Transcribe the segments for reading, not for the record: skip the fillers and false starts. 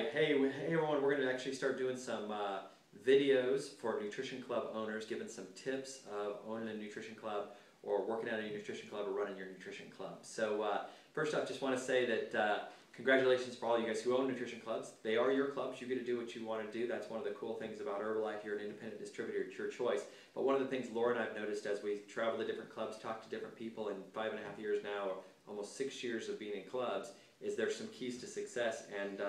right, hey everyone, we're going to actually start doing some videos for Nutrition Club owners, giving some tips of owning a nutrition club or working at a nutrition club or running your nutrition club. So first off, just want to say that congratulations for all you guys who own nutrition clubs. They are your clubs. You get to do what you want to do. That's one of the cool things about Herbalife. You're an independent distributor. It's your choice. But one of the things Laura and I have noticed as we travel to different clubs, talk to different people in 5.5 years now, almost 6 years of being in clubs, is there's some keys to success, and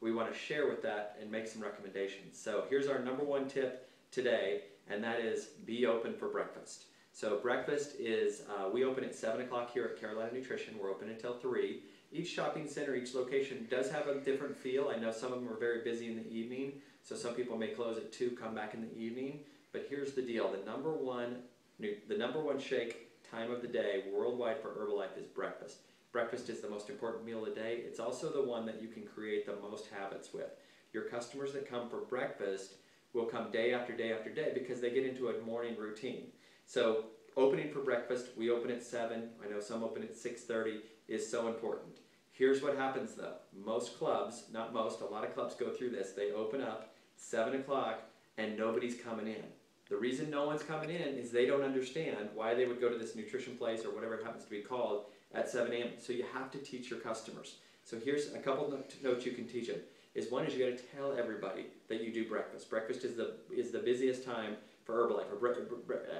we want to share with that and make some recommendations. So here's our number one tip today, and that is be open for breakfast. So breakfast is, we open at 7 o'clock here at Carolina Nutrition. We're open until 3. Each shopping center, each location does have a different feel. I know some of them are very busy in the evening, so some people may close at 2, come back in the evening. But here's the deal, the number one shake time of the day worldwide for Herbalife is breakfast. Breakfast is the most important meal of the day. It's also the one that you can create the most habits with. Your customers that come for breakfast will come day after day after day because they get into a morning routine. So opening for breakfast, we open at 7. I know some open at 6:30, is so important. Here's what happens though. Most clubs, not most, a lot of clubs go through this. They open up 7 o'clock and nobody's coming in. The reason no one's coming in is they don't understand why they would go to this nutrition place or whatever it happens to be called at 7 a.m. So you have to teach your customers. So here's a couple notes you can teach them. One is you got to tell everybody that you do breakfast. Breakfast is the busiest time for Herbalife.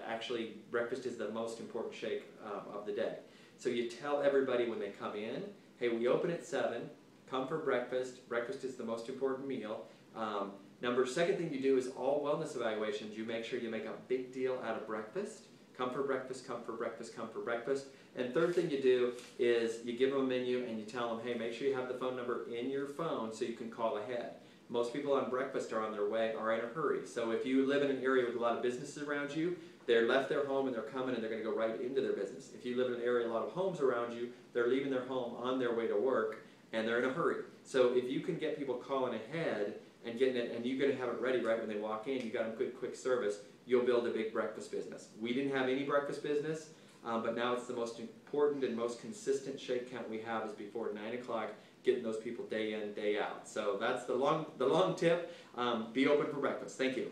Actually, breakfast is the most important shake of the day. So you tell everybody when they come in, hey, we open at 7. Come for breakfast. Breakfast is the most important meal. Second thing you do is all wellness evaluations. You make sure you make a big deal out of breakfast. Come for breakfast, come for breakfast, come for breakfast. And third thing you do is you give them a menu and you tell them, hey, make sure you have the phone number in your phone so you can call ahead. Most people on breakfast are on their way, are in a hurry. So if you live in an area with a lot of businesses around you, they're left their home and they're coming and they're going to go right into their business. If you live in an area with a lot of homes around you, they're leaving their home on their way to work and they're in a hurry. So if you can get people calling ahead and getting it, and you're going to have it ready right when they walk in, you got them quick service, you'll build a big breakfast business. We didn't have any breakfast business, but now it's the most important and most consistent shake count we have is before 9 o'clock, getting those people day in, day out. So that's the long tip. Be open for breakfast. Thank you.